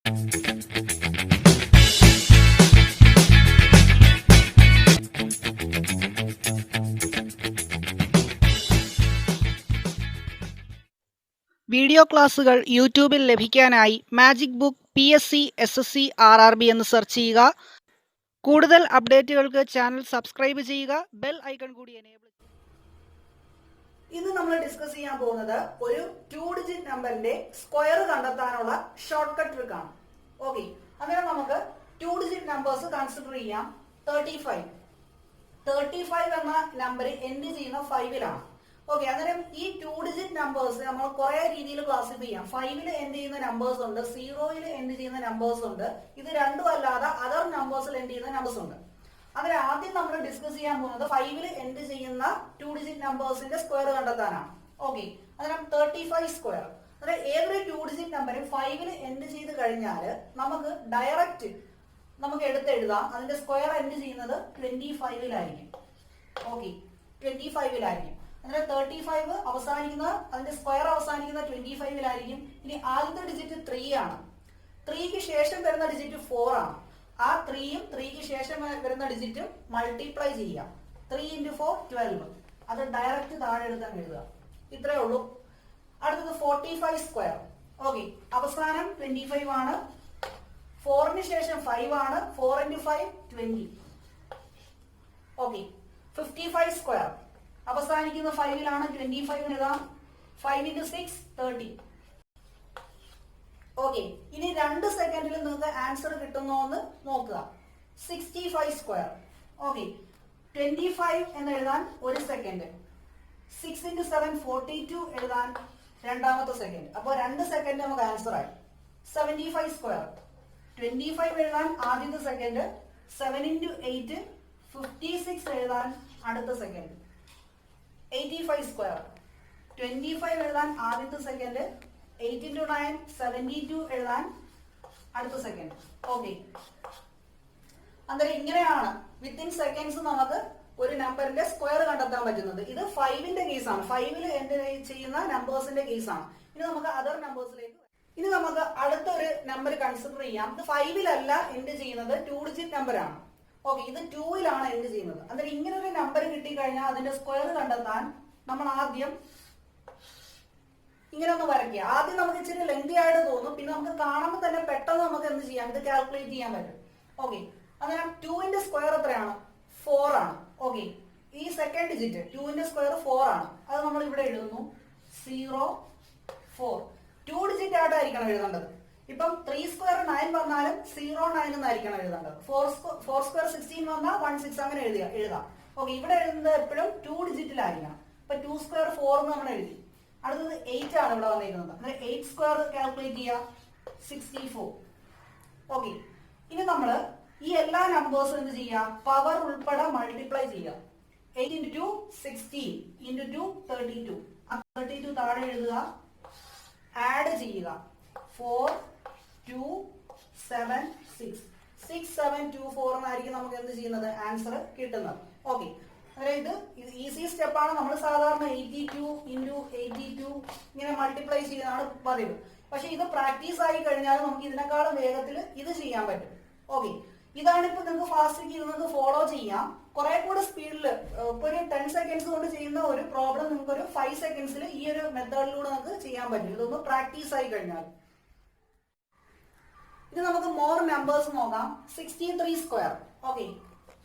Video ക്ലാസുകൾ യൂട്യൂബിൽ ലഭിക്കാനായി magic book PSC SSC RRB എന്ന് സെർച്ച് ചെയ്യുക. കൂടുതൽ അപ്ഡേറ്റുകൾക്ക് ചാനൽ സബ്സ്ക്രൈബ് ചെയ്യുക. ബെൽ ഐക്കൺ കൂടി എനേബിൾ. ഇന്ന് നമ്മൾ ഡിസ്കസ് ചെയ്യാൻ പോകുന്നത് ഒരു 2 ഡിജിറ്റ് നമ്പറിന്റെ സ്ക്വയർ കണ്ടെത്താനുള്ള ഷോർട്ട് കട്ട് ട്രിക്ക് ആണ്. ഓക്കെ, അങ്ങനെ നമുക്ക് 2 ഡിജിറ്റ് നമ്പേഴ്സ് കൺസിഡർ ചെയ്യാം. 35 എന്ന നമ്പർ എൻഡ് ചെയ്യുന്ന 5-ലാണ്. ഓക്കെ, അന്നേരം ഈ 2 ഡിജിറ്റ് നമ്പേഴ്സ് നമ്മൾ കുറെ രീതിയിൽ ക്ലാസിഫൈ ചെയ്യാം. 5-ൽ എൻഡ് ചെയ്യുന്ന നമ്പേഴ്സ് ഉണ്ട്, 0-ൽ എൻഡ് ചെയ്യുന്ന നമ്പേഴ്സ് ഉണ്ട്, ഇത് രണ്ടും അല്ലാതെ അതർ നമ്പേഴ്സിൽ എൻഡ് ചെയ്യുന്ന നമ്പേഴ്സ് ഉണ്ട്. അന്നേരം ആദ്യം നമ്മൾ ഡിസ്കസ് ചെയ്യാൻ പോകുന്നത് 5-ൽ എൻഡ് ചെയ്യുന്ന 2 ഡിജിറ്റ് നമ്പേഴ്സിന്റെ സ്ക്വയർ കണ്ടെത്താനാണ്. ഓക്കെ, അന്നേരം 35 സ്ക്വയർ. അന്നേരം ഏതൊരു 2 ഡിജിറ്റ് നമ്പറും 5-ൽ എൻഡ് ചെയ്ത് കഴിഞ്ഞാൽ നമുക്ക് ഡയറക്റ്റ് നമുക്ക് എടുത്തെഴുതാം. അതിന്റെ സ്ക്വയർ എൻഡ് ചെയ്യുന്നത് 25-ലായിരിക്കും. ഓക്കെ, 25-ലായിരിക്കും. അങ്ങനെ 35 അവസാനിക്കുന്നത്, അതിന്റെ സ്ക്വയർ അവസാനിക്കുന്ന 25-ലായിരിക്കും. ഇനി ആദ്യത്തെ ഡിജിറ്റ് 3 ആണ്. 3ക്ക് ശേഷം വരുന്ന ഡിജിറ്റ് 4 ആണ്. ആ 3യും 3ക്ക് ശേഷം വരുന്ന ഡിജിറ്റും മൾട്ടിപ്ലൈ ചെയ്യാം. 3 × 4 12. അത് ഡയറക്റ്റ് താഴെ എടുത്താൽ എഴുതുക. ഇത്രയേ ഉള്ളൂ. അടുത്തത് 45 സ്ക്വയർ. ഓക്കെ, അവസാനം 25 ആണ്. 4ന് ശേഷം 5 ആണ്. 4 × 5 20. Okay, 55 square. അവസാനിക്കുന്ന 5-ലാണ്. 25 എഴുതാം. 5 × 6 30. ഓക്കെ, ഇനി 2 സെക്കൻഡിൽ നിങ്ങൾക്ക് ആൻസർ കിട്ടുന്നോ എന്ന് നോക്കുക. 65 സ്ക്വയർ. ഓക്കെ, 25 എന്ന് എഴുതാൻ 1 സെക്കൻഡ്. 6 × 7 42 എഴുതാൻ രണ്ടാമത്തെ സെക്കൻഡ്. അപ്പോൾ 2 സെക്കൻഡ് നമുക്ക് ആൻസർ ആയി. 75 സ്ക്വയർ. 25 എഴുതാൻ ആദ്യത്തെ സെക്കൻഡ്. 7 × 8 56 എഴുതാൻ അടുത്ത സെക്കൻഡ്. 85 സ്ക്വയർ. 25 എഴുതാൻ ആദ്യത്തെ സെക്കൻഡ്. 8 × 9 72 എഴുതാൻ അടുത്ത സെക്കൻഡ്. ഓക്കെ, അന്നേരം ഇങ്ങനെയാണ് വിത്തിൻ സെക്കൻഡ്സ് നമുക്ക് ഒരു നമ്പറിന്റെ സ്ക്വയർ കണ്ടെത്താൻ പറ്റുന്നത്. ഇത് 5-ന്റെ കേസാണ്. 5-ൽ എൻഡ് ചെയ്യുന്ന നമ്പേഴ്സിന്റെ കേസാണ്. ഇനി നമുക്ക് അതർ നമ്പേഴ്സിലേക്ക്. ഇനി നമുക്ക് അടുത്തൊരു നമ്പർ കൺസിഡർ ചെയ്യാം. ഇത് 5-ലല്ല എൻഡ് ചെയ്യുന്നത്, 2 ഡിജിറ്റ് നമ്പറാണ്. ഓക്കെ, ഇത് 2-ലാണ് എൻഡ് ചെയ്യുന്നത്. അന്നേരം ഇങ്ങനെ ഒരു നമ്പർ കിട്ടിക്കഴിഞ്ഞാൽ അതിന്റെ സ്ക്വയർ കണ്ടെത്താൻ നമ്മൾ ആദ്യം ഇങ്ങനെ ഒന്ന് വരയ്ക്കുക. ആദ്യം നമുക്ക് ഇച്ചിരി ലെങ്തി ആയിട്ട് തോന്നും, പിന്നെ നമുക്ക് കാണുമ്പോൾ തന്നെ പെട്ടെന്ന് നമുക്ക് എന്ത് ചെയ്യാം, ഇത് കാൽക്കുലേറ്റ് ചെയ്യാൻ പറ്റും. ഓക്കെ, അന്നേരം 2-ന്റെ സ്ക്വയർ എത്രയാണ്? 4 ആണ്. ഓക്കെ, ഈ സെക്കൻഡ് ഡിജിറ്റ് 2-ന്റെ സ്ക്വയർ 4 ആണ്. അത് നമ്മൾ ഇവിടെ എഴുതുന്നു 0 4. 2 ഡിജിറ്റ് ആയിട്ടായിരിക്കണം എഴുതേണ്ടത്. ഇപ്പം 3 സ്ക്വയർ 9 വന്നാലും 0 9 എന്നായിരിക്കണം എഴുതേണ്ടത്. 4 സ്ക്വയർ 16 വന്നാൽ 1 6 അങ്ങനെ എഴുതാം. ഓക്കെ, ഇവിടെ എഴുതുന്നത് എപ്പോഴും 2 ഡിജിറ്റിലായിരിക്കണം. ഇപ്പൊ 2 സ്ക്വയർ 4 എന്ന് നമ്മൾ എഴുതി. അടുത്തത് 8 ആണ് ഇവിടെ വന്നിരിക്കുന്നത്. അങ്ങനെ 8 സ്ക്വയർ കാൽക്കുലേറ്റ് ചെയ്യുക 64. ഓക്കെ, ഇനി നമ്മൾ ഈ എല്ലാ നമ്പേഴ്സും എന്ത് ചെയ്യുക, പവർ ഉൾപ്പെടെ മൾട്ടിപ്ലൈ ചെയ്യുക. 8 × 2 16 × 2 32. ആ 32 താഴെ എഴുതുക. ആഡ് ചെയ്യുക. 4 2 7 6 6 7 2 4 എന്നായിരിക്കും നമുക്ക് എന്ത് ചെയ്യുന്നത്, ആൻസർ കിട്ടുന്നത്. ഓക്കെ, അതായത് ഇത് ഈസി സ്റ്റെപ്പാണ്. നമ്മൾ സാധാരണ 82 × 82 ഇങ്ങനെ മൾട്ടിപ്ലൈ ചെയ്യുന്നതാണ് പതിവ്. പക്ഷെ ഇത് പ്രാക്ടീസ് ആയി കഴിഞ്ഞാൽ നമുക്ക് ഇതിനേക്കാളും വേഗത്തിൽ ഇത് ചെയ്യാൻ പറ്റും. ഓക്കെ, ഇതാണ് ഇപ്പൊ നിങ്ങൾക്ക് ഫാസ്റ്റ് നിങ്ങൾക്ക് ഫോളോ ചെയ്യാം. കുറെ കൂടെ സ്പീഡിൽ ഇപ്പൊ ഒരു 10 സെക്കൻഡ്സ് കൊണ്ട് ചെയ്യുന്ന ഒരു പ്രോബ്ലം നിങ്ങൾക്ക് ഒരു 5 സെക്കൻഡ്സിൽ ഈ ഒരു മെത്തേഡിലൂടെ നമുക്ക് ചെയ്യാൻ പറ്റും. ഇതൊന്ന് പ്രാക്ടീസ് ആയി കഴിഞ്ഞാൽ. ഇത് നമുക്ക് മോർ നമ്പേഴ്സ് നോക്കാം. 63 സ്ക്വയർ. ഓക്കെ,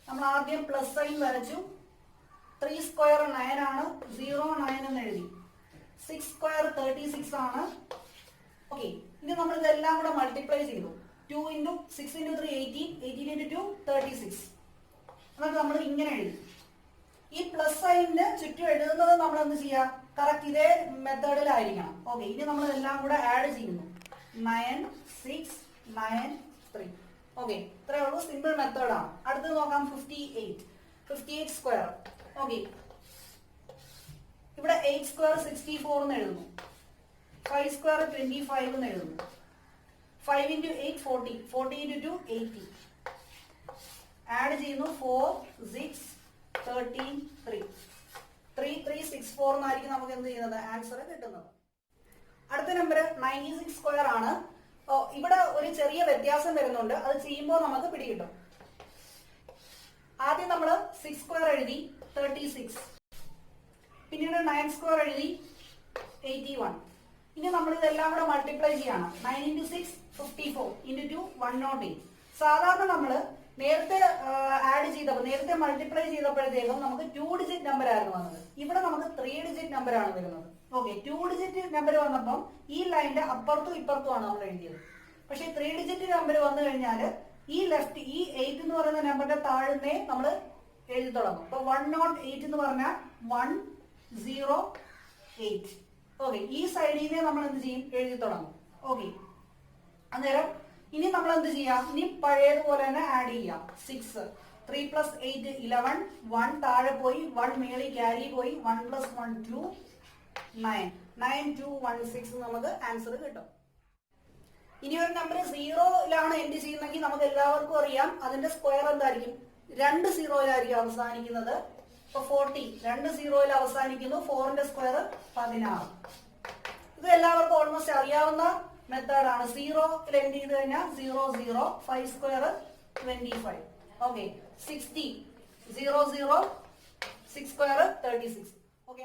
നമ്മൾ ആദ്യം പ്ലസ് സൈൻ വരച്ചു. 3 സ്ക്വയർ 9 ആണ്. 0 9 എന്ന് എഴുതി. 6 സ്ക്വയർ 36 ആണ്. ഓക്കെ, ഇനി നമ്മൾ ഇതെല്ലാം കൂടെ മൾട്ടിപ്ലൈ ചെയ്തു. 2 × 6 × 3 18 18 × 2 36. എന്നിട്ട് നമ്മൾ ഇങ്ങനെ എഴുതി. ഈ പ്ലസ് സൈനിന് ചുറ്റും എഴുതുന്നത് നമ്മൾ എന്ത് ചെയ്യുക, കറക്റ്റ് ഇതേ മെത്തേഡിലായിരിക്കണം. ഓക്കെ, ഇനി നമ്മൾ ഇതെല്ലാം കൂടെ ആഡ് ചെയ്യുന്നു. 9 6 9 3. ഓക്കെ, ഇത്രയേ ഉള്ളൂ. സിമ്പിൾ മെത്തേഡാണ്. അടുത്തത് നോക്കാം. 58 സ്ക്വയർ. ഓക്കെ, ഇവിടെ 8 സ്ക്വയർ 64 എന്ന് എഴുതുന്നു. 5 സ്ക്വയർ 25 എന്ന് എഴുതുന്നു. 5 × 8 40 40 × 2 80. ആഡ് ചെയ്യുന്നു. 4 6 13 3 3 3 6 4 എന്നായിരിക്കും നമുക്ക് എന്ത് ചെയ്യുന്നത്, ആൻസർ കിട്ടുന്നത്. അടുത്ത നമ്പർ 96 സ്ക്വയർ ആണ്. ഇവിടെ ഒരു ചെറിയ വ്യത്യാസം വരുന്നുണ്ട്. അത് ചെയ്യുമ്പോൾ നമുക്ക് പിടികിട്ടും. ആദ്യം നമ്മൾ 6 സ്ക്വയർ എഴുതി 36, പിന്നീട് 9 സ്ക്വയർ എഴുതി 81. ഇനി നമ്മൾ ഇതെല്ലാം കൂടെ മൾട്ടിപ്ലൈ ചെയ്യണം. 9 into 6 54 into 2 108. സാധാരണ നമ്മൾ നേരത്തെ ആഡ് ചെയ്തപ്പോൾ, നേരത്തെ മൾട്ടിപ്ലൈ ചെയ്തപ്പോഴത്തേക്കും നമുക്ക് 2 ഡിജിറ്റ് നമ്പർ ആയിരുന്നു വന്നത്. ഇവിടെ നമുക്ക് 3 ഡിജിറ്റ് നമ്പർ ആണ് വരുന്നത്. ഓക്കെ, 2 ഡിജിറ്റ് നമ്പർ വന്നപ്പം ഈ ലൈനിന്റെ അപ്പുറത്തും ഇപ്പുറത്തുമാണ് നമ്മൾ എഴുതിയത്. പക്ഷെ 3 ഡിജിറ്റ് നമ്പർ വന്നു കഴിഞ്ഞാൽ ഈ ലെഫ്റ്റ്, ഈ 8 എന്ന് പറയുന്ന നമ്പറിന്റെ താഴെ നമ്മൾ എഴുതി തുടങ്ങും. അപ്പൊ 108 എന്ന് പറഞ്ഞാൽ 108. ഓക്കെ, ഈ സൈഡിൽ നമ്മൾ എന്ത് ചെയ്യും, എഴുതി തുടങ്ങും. ഓക്കെ, അന്നേരം ഇനി നമ്മൾ എന്ത് ചെയ്യാം, ഇനി പഴയതുപോലെ തന്നെ ആഡ് ചെയ്യാം. 6 3 + 8 11, 1 താഴെ പോയി, 1 മേളിൽ ക്യാരി പോയി, 1 + 1 2 9, 9216 നമുക്ക് ആൻസർ കിട്ടും. ഇനി ഒരു നമ്പർ 0യിലാണ് എൻഡ് ചെയ്യുന്നെങ്കിൽ നമുക്ക് എല്ലാവർക്കും അറിയാം അതിന്റെ സ്ക്വയർ എന്തായിരിക്കും, 2 0യിലായിരിക്കും അവസാനിക്കുന്നത്. ഇപ്പൊ 40 2 0യിൽ അവസാനിക്കുന്നു. 4ന്റെ സ്ക്വയർ 16. ഇത് എല്ലാവർക്കും ഓൾമോസ്റ്റ് അറിയാവുന്ന മെത്തേഡാണ്. 0യിൽ എൻഡ് ചെയ്ത് കഴിഞ്ഞാൽ 0 0, 5 സ്ക്വയർ 25. Okay, 60 0 0, 6 square 36. ഓക്കെ,